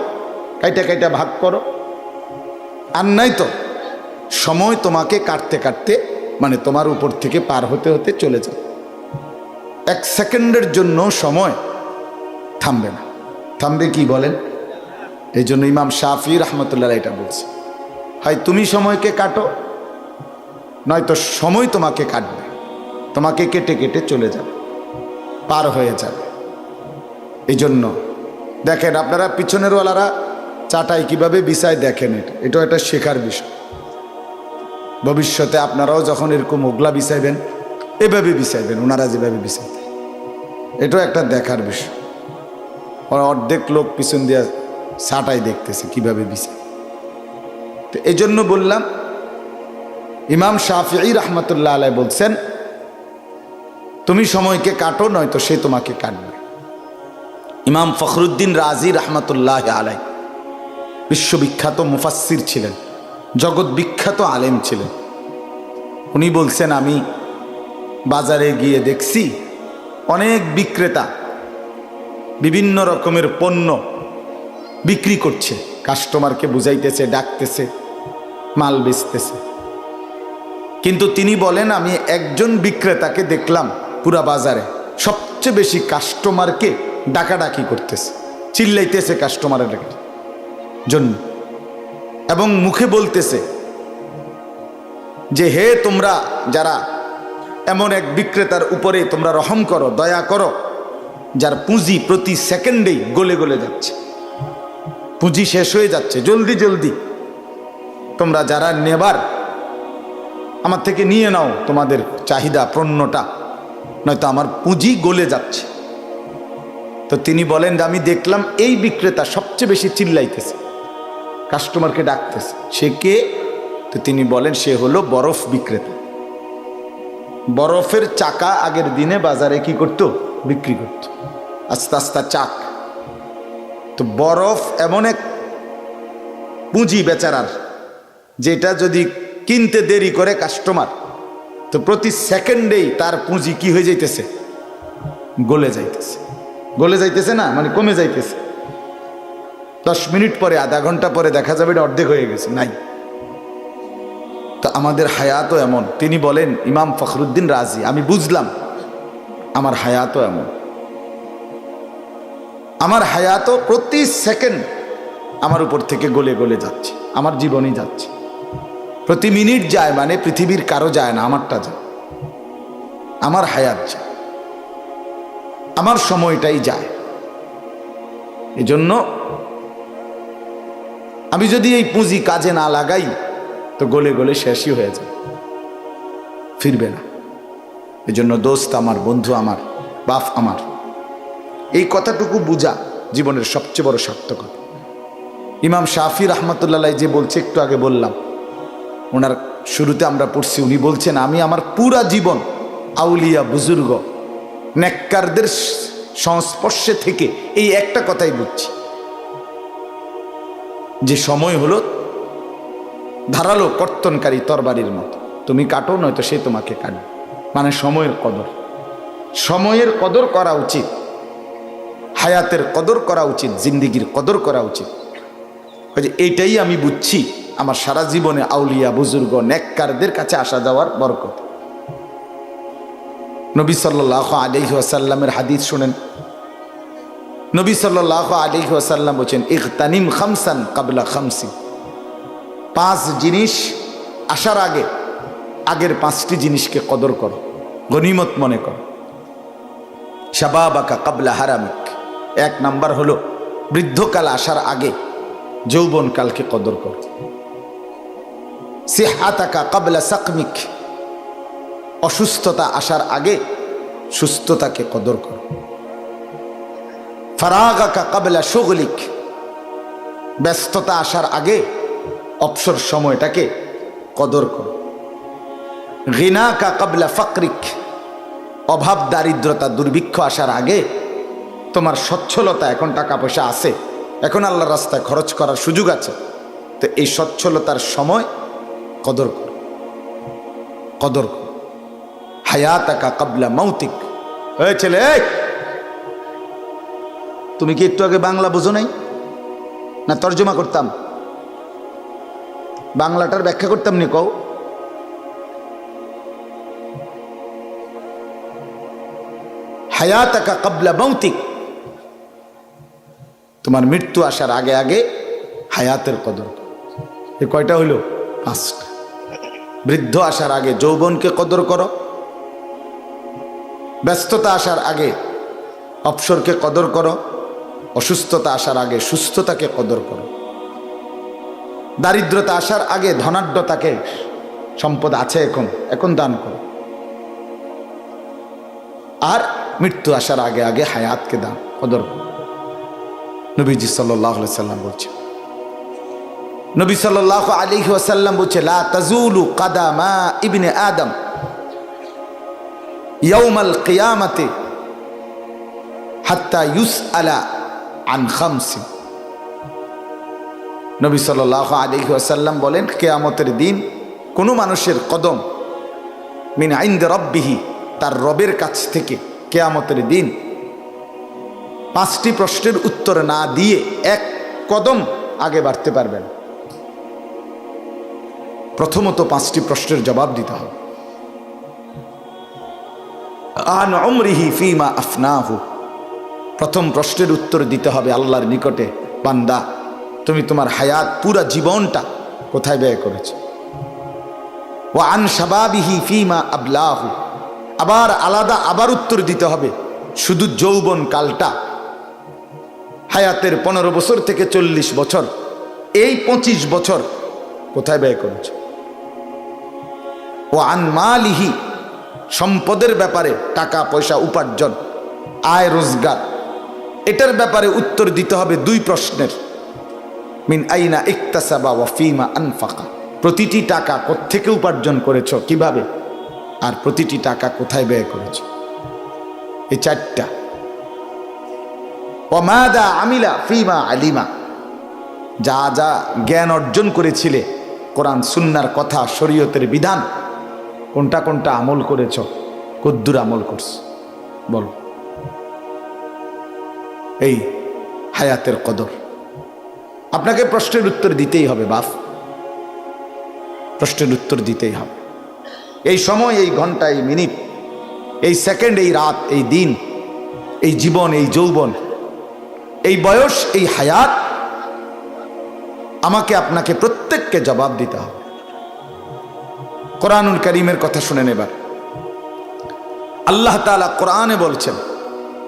কাইটা কাইটা ভাগ করো, আর নাই তো সময় তোমাকে কাটতে কাটতে মানে তোমার উপর থেকে পার হতে হতে চলে যাবে। 1 সেকেন্ডের জন্য সময় থামবে না। থামবে কি বলেন? এই জন্য ইমাম শাফি রহমতুল্লাহ এটা বলছে, হয় তুমি সময়কে কাটো, নয়তো সময় তোমাকে কাটবে, তোমাকে কেটে কেটে চলে যাবে, পার হয়ে যাবে। এই জন্য দেখেন আপনারা পিছনের ওয়ালারা চাটাই কিভাবে বিছায় দেখেন, এটাও একটা শেখার বিষয়। ভবিষ্যতে আপনারাও যখন এরকম ওগলা বিছাইবেন এভাবে বিছাইবেন, ওনারা যেভাবে বিছাইতেন, এটাও একটা দেখার বিষয়। ওরা অর্ধেক লোক পিছন দিয়ে চাটাই দেখতেছে কিভাবে বিছায়। তো এই জন্য বললাম ইমাম শাফিঈ রহমতুল্লাহ আলাইহি বলছেন তুমি সময়কে কাটো, নয়তো সে তোমাকে কাটবে। ইমাম ফখরুদ্দিন রাজি রহমতুল্লাহ আলাইহি বিশ্ববিখ্যাত মুফাসসির ছিলেন, জগৎ বিখ্যাত আলেম ছিলেন। উনি বলছেন আমি বাজারে গিয়ে দেখছি অনেক বিক্রেতা বিভিন্ন রকমের পণ্য বিক্রি করছে, কাস্টমারকে বুঝাইতেছে, ডাকতেছে, মাল বেচতেছে। কিন্তু তিনি বলেন আমি একজন বিক্রেতাকে দেখলাম পুরা বাজারে সবচেয়ে বেশি কাস্টমারকে ডাকাডাকি করতেছে, চিল্লাইতেছে কাস্টমারের জন্য, এবং মুখে বলতেছে যে হে তোমরা যারা এমন এক বিক্রেতার উপরে তোমরা রহম করো, দয়া করো, যার পুঁজি প্রতি সেকেন্ডেই গলে গলে যাচ্ছে, পুঁজি শেষ হয়ে যাচ্ছে, জলদি জলদি তোমরা যারা নেবার আমার থেকে নিয়ে নাও তোমাদের চাহিদা পণ্যটা, নয়তো আমার পুঁজি গলে যাচ্ছে। তো তিনি বলেন যে আমি দেখলাম এই বিক্রেতা সবচেয়ে বেশি চিল্লাইতেছে, কাস্টমারকে ডাকতেছে। সে কে? তো তিনি বলেন সে হলো বরফ বিক্রেতা। বরফের চাকা আগের দিনে বাজারে কি করত? বিক্রি করত। আস্তে আস্তে চাক। তো বরফ এমন এক পুঁজি বেচারার, যেটা যদি কিনতে দেরি করে কাস্টমার, তো প্রতি সেকেন্ডেই তার পুঁজি কি হয়ে যাইতেছে? গলে যাইতেছে। গলে যাইতেছে না, মানে কমে যাইতেছে। 10 মিনিট পরে, আধা ঘন্টা পরে দেখা যাবে এটা অর্ধেক হয়ে গেছে, নাই। তো আমাদের হায়াতও এমন। তিনি বলেন, ইমাম ফখরুদ্দিন রাজি, আমি বুঝলাম আমার হায়াতও এমন। আমার হায়াতও প্রতি সেকেন্ড আমার উপর থেকে গলে গলে যাচ্ছে, আমার জীবনই যাচ্ছে। প্রতি মিনিট যায় মানে পৃথিবীর কারো যায় না, আমারটা যায়, আমার হায়াত যায়, আমার সময়টাই যায়। এজন্য আমি যদি এই পুঁজি কাজে না লাগাই তো গলে গলে শেষই হয়ে যায়, ফিরবে না। এজন্য দোস্ত আমার, বন্ধু আমার, বাপ আমার, এই কথাটুকু বুঝা জীবনের সবচেয়ে বড় সার্থকতা। ইমাম শাফি রহমতুল্লাহ যে বলছে, একটু আগে বললাম, ওনার শুরুতে আমরা পড়ছি, উনি বলছেন আমি আমার পুরা জীবন আউলিয়া বুজুর্গ নেককারদের সংস্পর্শে থেকে এই একটা কথাই বুঝছি, যে সময় হলো ধারালো কর্তনকারী তরবারির মতো, তুমি কাটো নয়তো সে তোমাকে কাটবে। মানে সময়ের কদর, সময়ের কদর করা উচিত, হায়াতের কদর করা উচিত, জিন্দিগির কদর করা উচিত। এইটাই আমি বুঝছি আমার সারা জীবনে আউলিয়া বুজুর্গ নেককারদের কাছে আসা যাওয়ার বরকত। নবী সাল্লাল্লাহু আলাইহি ওয়াসাল্লামের হাদিস শুনেন। নবী সাল্লাল্লাহু আলাইহি ওয়াসাল্লাম বলেন, ইগতানিম খামসান ক্বাবলা খামসিন। 5 জিনিস আসার আগে আগের 5টি জিনিসকে কদর করো, গনিমত মনে করো। শাবাবাকা ক্বাবলা হারামিক। 1 নাম্বার হলো বৃদ্ধকাল আসার আগে যৌবনকালকে কদর করো। সিহাতাকা ক্বাবলা সাকমিক। অসুস্থতা আসার আগে সুস্থতাকে কদর করো। ফারাগাকা ক্বাবলা শুগলিক। ব্যস্ততা আসার আগে অবসর সময়টাকে কদর করো। গিনাকা ক্বাবলা ফাকরিক। অভাব দারিদ্রতা দুর্ভিক্ষ আসার আগে তোমার সচ্ছলতা, এখন টাকা পয়সা আছে, এখন আল্লাহর রাস্তায় খরচ করার সুযোগ আছে, তো এই সচ্ছলতার সময় কদর করো, কদর করো। হায়াতাকা ক্বাবলা মাউতিক। এই ছেলে, তুমি কি একটু আগে বাংলা বোঝো নাই? না তর্জমা করতাম? বাংলাটার ব্যাখ্যা করতাম নি? কও। হায়াতাকা ক্বাবলা মাউতিক। তোমার মৃত্যু আসার আগে আগে হায়াতের কদর। এ কয়টা হইল? 5টা। বৃদ্ধ আসার আগে যৌবনকে কদর করো। ব্যস্ততা আসার আগে অবসরকে কদর করো। অসুস্থতা আসার আগে সুস্থতাকে কদর করো। দারিদ্রতা আসার আগে ধনাঢ্যতাকে, সম্পদ আছে এখন, এখন দান করো। আর মৃত্যু আসার আগে আগে হায়াতকে দান, কদর করো। নবীজি সাল্লাল্লাহু আলাইহি ওয়াসাল্লাম বলছেন, নবী সাল্লাল্লাহু আলাইহি ওয়াসাল্লাম বলছে, লা তাজুলু কাদামা ইবনে আদম ইয়াউমাল কিয়ামাতি হাত্তা ইউসআলা আন খামসিন। নবী সাল্লাল্লাহু আলাইহি ওয়াসাল্লাম বলেন, কিয়ামতের দিন কোনো মানুষের কদম মিন ইনদি রাব্বিহি, তার রবের কাছ থেকে কিয়ামতের দিন 5টি প্রশ্নের উত্তর না দিয়ে 1 কদম আগে বাড়তে পারবেন। প্রথমত 5টি প্রশ্নের জবাব দিতে হবে। আন উমরিহি ফিমা আফনাহু। প্রথম প্রশ্নের উত্তর দিতে হবে আল্লাহর নিকটে, বান্দা তুমি তোমার হায়াত পুরা জীবনটা কোথায় ব্যয় করেছো। ওয়া আন শাবাবিহি ফিমা আবলাহু। আবার আলাদা আবার উত্তর দিতে হবে শুধু যৌবন কালটা, হায়াতের 15 বছর থেকে 40 বছর, এই 25 বছর কোথায় ব্যয় করেছো। ও আন মালিহি, সম্পদের ব্যাপারে, টাকা পয়সা উপার্জন, আয় রোজগার, এটার ব্যাপারে উত্তর দিতে হবে 2 প্রশ্নের। মিন আইনা ইকতাসাবা ওয়া ফিমা আনফাকা। প্রতিটি টাকা কোত্থেকে উপার্জন করেছ, কিভাবে, আর প্রতিটি টাকা কোথায় ব্যয় করেছ। এই চারটা। ওয়ামাদা আমিলা ফিমা আলিমা, যা যা জ্ঞান অর্জন করেছিলে, কোরআন সুন্নার কথা, শরীয়তের বিধান, কোনটা কোনটা আমল করেছ, কদ্দুর আমল করছ, বলো। এই হায়াতের কদর। আপনাকে প্রশ্নের উত্তর দিতেই হবে বাপ, প্রশ্নের উত্তর দিতেই হবে। এই সময়, এই ঘন্টা, এই মিনিট, এই সেকেন্ড, এই রাত, এই দিন, এই জীবন, এই যৌবন, এই বয়স, এই হায়াত, আমাকে আপনাকে প্রত্যেককে জবাব দিতে হবে। কোরআনুল কারীমের কথা শুনেন এবার। আল্লাহ তাআলা কোরআনে বলছেন,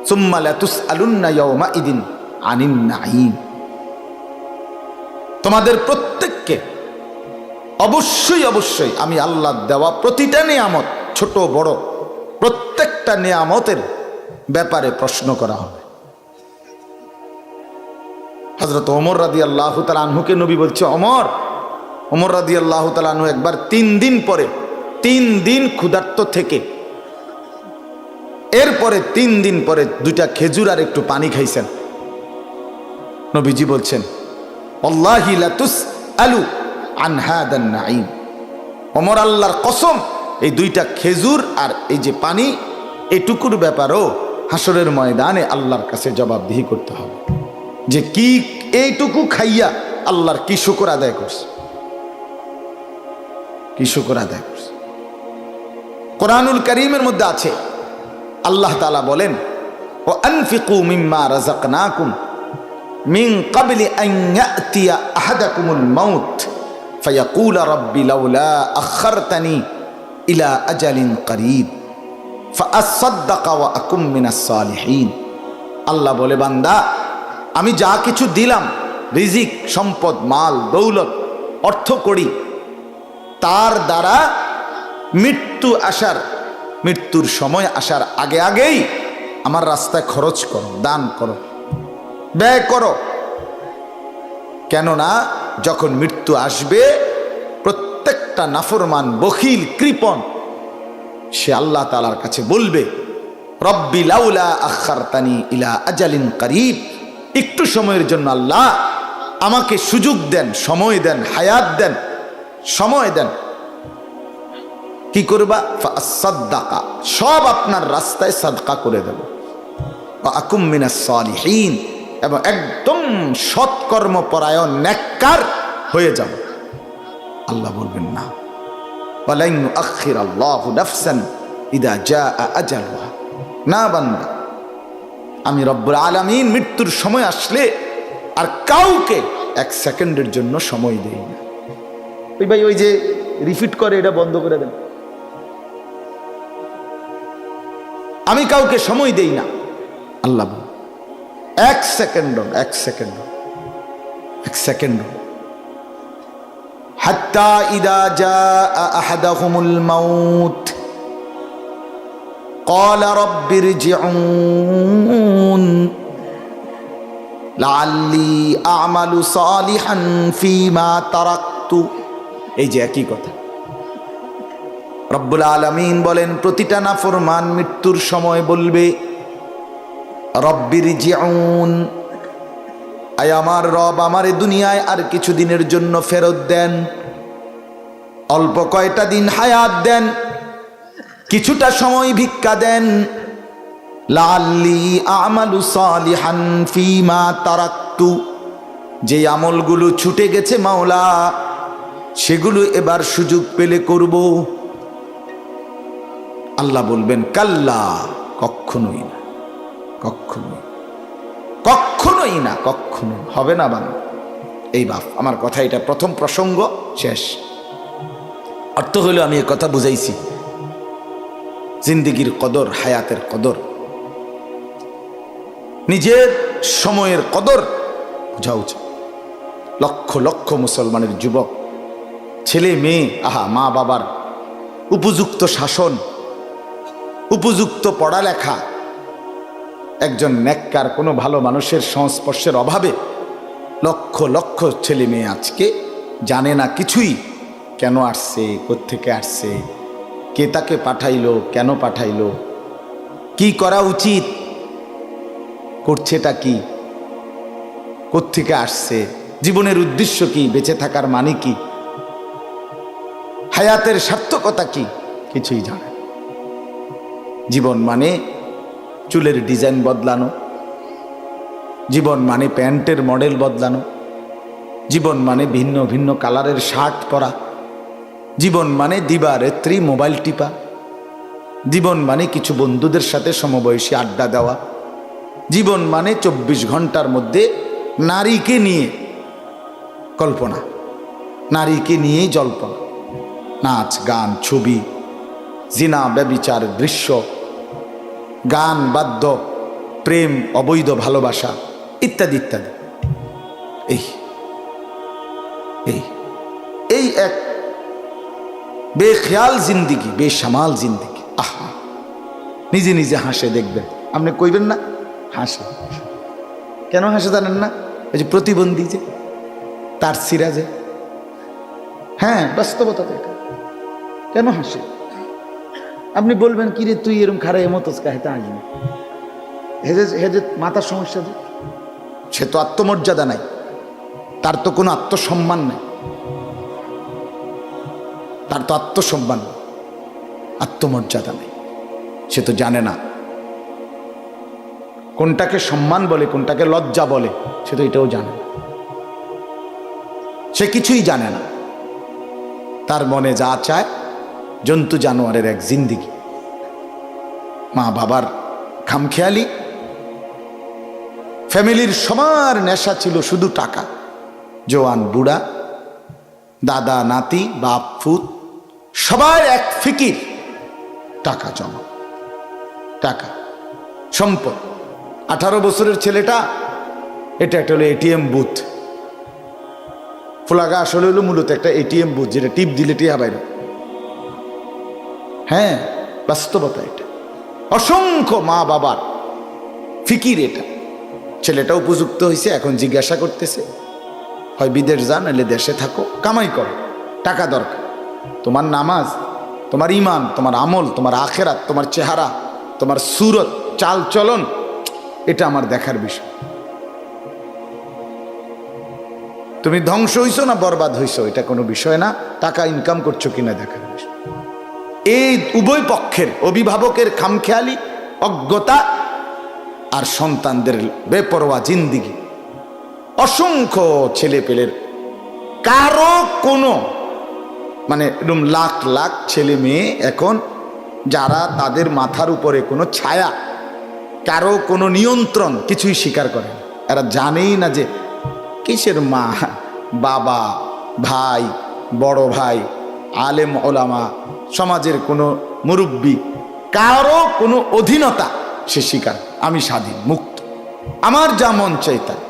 সুম্মা লাতুসআলুন্না ইয়াওমাইদিন আনিন নাঈম। তোমাদের প্রত্যেককে অবশ্যই অবশ্যই আমি আল্লাহ দেওয়া প্রতিটা নিয়ামত, ছোট বড় প্রত্যেকটা নিয়ামতের ব্যাপারে প্রশ্ন করা হবে। হযরত ওমর রাদিয়াল্লাহু তাআলা আনহুকে নবী বলছে, ওমর রাদিয়াল্লাহু তাআলা আনহু একবার 3 দিন পরে, 3 দিন ক্ষুধার্ত থেকে, এরপরে 3 দিন পরে 2টা খেজুর আর একটু পানি খাইছেন। নবীজি বলছেন, আল্লাহি লাতুসআলু আন হাদান নাঈম। ওমর, আল্লাহর কসম, এই 2টা খেজুর আর এই যে পানি, এটুকুর ব্যাপারও হাসরের ময়দানে আল্লাহর কাছে জবাবদিহি করতে হবে, যে কি এইটুকু খাইয়া আল্লাহর কি শুকর আদায় করছে, কি শুকর আদায় করছে। কোরআনুল কারীমের মধ্যে আছে, আল্লাহ তাআলা বলেন, ও আনফিকু মিম্মা রাযাকনাকুম মিন ক্বাবলি আন ইয়াতিয়া আহাদাকুমুল মাউত ফায়াকুল রাব্বি লাউলা আখারতানি ইলা আজালিন করিব ফাআসাদদাকা ওয়া আকুম মিনাস সালিহিন। আল্লাহ বলে, বান্দা, আমি যা কিছু দিলাম, রিজিক, সম্পদ, মাল, দৌলত, অর্থ করি, তার দ্বারা মৃত্যুর সময় আসার আগে আগেই আমার রাস্তায় খরচ করো, দান করো, ব্যয় করো। কেননা যখন মৃত্যু আসবে, প্রত্যেকটা নাফরমান, বখিল, কৃপণ, সে আল্লাহ তাআলার কাছে বলবে, রব্বি লাউলা আখারতানি ইলা আজালিন করিব, একটু সময়ের জন্য আল্লাহ আমাকে সুযোগ দেন, সময় দেন, হায়াত দেন, সময় দেন। কি করবা? ফাসাদদাকা, সব আপনার রাস্তায় সাদকা করে দেব, ওয়া আকুম মিনাস সালিহিন, এবং একদম সৎকর্মপরায়ণ, নেককার হয়ে যাব। আল্লাহ বলবেন, না, ওয়ালান ইউআখিরাল্লাহু নাফসান ইযা জাআ আজালুহা। না বান্দা, আমি রব্বুল আলামিন মৃত্যুর সময় আসলে আর কাউকে 1 সেকেন্ডের জন্য সময় দেই না। ওই ভাই, ওই যে রিপিট করে, এটা বন্ধ করে দেন। আমি কাউকে সময় দেই না, আল্লাহ বলেন, 1 সেকেন্ড। হাত্তা ইদা জাআ আহাদাহুমুল মাউত ক্বালা রাব্বিরজিউন লাআল্লি আ'মালু সালিহান ফীমা তারাকতু। এই যে একই কথা। রব্বুল আলামিন বলেন, প্রতিটা নাফরমান মৃত্যুর সময় বলবে, রব্বিরজিউন, আয় আমার রব, আমারে দুনিয়ায় আর কিছু দিনের জন্য ফেরত দেন, অল্প কয়টা দিন হায়াত দেন, কিছুটা সময় ভিক্ষা দেন। লাআল্লি আমালু সালিহান ফীমা তারাকতু, যে আমলগুলো ছুটে গেছে মাওলা, সেগুলো এবার সুযোগ পেলে করব। আল্লাহ বলবেন, কাল্লা, কখনোই না, কখনোই হবে না বান্দা। এই বাপ, আমার কথা, এটা প্রথম প্রসঙ্গ, শেষ। অর্থ হলো, আমি এ কথা বুঝাইছি, জিন্দেগির কদর, হায়াতের কদর, নিজের সময়ের কদর বোঝা উচিত। লক্ষ লক্ষ মুসলমানের যুবক, ছেলে মেয়ে, মা বাবার উপযুক্ত শাসন, উপযুক্ত পড়ালেখা, একজন নেককার কোনো ভালো মানুষের সংস্পর্শের অভাবে লক্ষ লক্ষ ছেলে মেয়ে আজকে জানে না কিছুই, কেন আসছে, কোত্থেকে আসছে, কে তাকে পাঠাইলো, কেন পাঠাইলো, কি করা উচিত, করছেটা কি, কোত্থেকে আসছে, জীবনের উদ্দেশ্য কি, বেঁচে থাকার মানে কি, হায়াতের সার্থকতা কি, কিছুই জানে না। জীবন মানে চুলের ডিজাইন বদলানো, জীবন মানে প্যান্টের মডেল বদলানো, জীবন মানে ভিন্ন ভিন্ন কালারের শার্ট পরা, জীবন মানে দিবারাত্রি মোবাইল টিপা, জীবন মানে কিছু বন্ধুদের সাথে সমবয়সী আড্ডা দেওয়া, জীবন মানে 24 ঘন্টার মধ্যে নারীকে নিয়ে কল্পনা, নারীকে নিয়েই জল্পনা, নাচ গান ছবি, জিনা ব্যভিচার দৃশ্য, গান বাদ্য, প্রেম অবৈধ ভালোবাসা ইত্যাদি ইত্যাদি। এই এই এই এক বেখেয়াল জিন্দিগি, বেসামাল জিন্দিগি। আহা, নিজে নিজে হাসে দেখবেন, আপনি কইবেন না হাসে। কেন হাসে জানেন না? ওই যে প্রতিবন্ধী, যে তার সিরাজে, হ্যাঁ বাস্তবতা তো এটা। কেন হাসে? আপনি বলবেন কিরে তুই এরকম খারাপ এমতস কাহিতে আসবি, হেজে হেজে মাথার সমস্যা, সে তো আত্মমর্যাদা নাই, তার তো কোনো আত্মসম্মান নাই, তার তো আত্মসম্মান আত্মমর্যাদা নেই, সে তো জানে না কোনটাকে সম্মান বলে কোনটাকে লজ্জা বলে, সে তো এটাও জানে না, সে কিছুই জানে না। তার মনে যা চায়, জন্তু জানোয়ারের এক জিন্দিগি। মা বাবার খামখেয়ালি, ফ্যামিলির সবার নেশা ছিল শুধু টাকা, জোয়ান বুড়া, দাদা নাতি, বাপ ফুত, সবার এক ফিকির টাকা জমা, টাকা সম্পদ। 18 বছরের ছেলেটা, এটা একটা হলো এটিএম বুথ, ফুলাগা আসলে হলো মূলত একটা এটিএম বুথ, যেটা টিপ দিলে টিয়া বাইরে। হ্যাঁ বাস্তবতা এটা, অসংখ্য মা বাবার ফিকির এটা। ছেলেটা উপযুক্ত হয়েছে, এখন জিজ্ঞাসা করতেছে হয় বিদেশ যান, নাহলে দেশে থাকো, কামাই করো, টাকা দরকার। তোমার নামাজ, তোমার ইমান, তোমার আমল, তোমার আখেরাত, তোমার চেহারা, তোমার সুরত, চাল চলন, এটা আমার দেখার বিষয়। তুমি ধ্বংস হইছো না বরবাদ হইছো, এটা কোনো বিষয় না, টাকা ইনকাম করছো কিনা দেখার বিষয়। এই উভয় পক্ষের, অভিভাবকের খামখেয়ালি, অজ্ঞতা, আর সন্তানদের বেপরোয়া জিন্দিগি। অসংখ্য ছেলে পেলের, কারো কোনো মানে এরকম লাখ লাখ ছেলে মেয়ে এখন, যারা তাদের মাথার উপরে কোনো ছায়া, কারো কোনো নিয়ন্ত্রণ কিছুই স্বীকার করে না। এরা জানেই না যে কিসের মা, বাবা, ভাই, বড় ভাই, আলেম ওলামা, সমাজের কোনো মুরব্বী, কারো কোনো অধীনতা সে স্বীকার। আমি স্বাধীন, মুক্ত, আমার যা মন চাই তাই।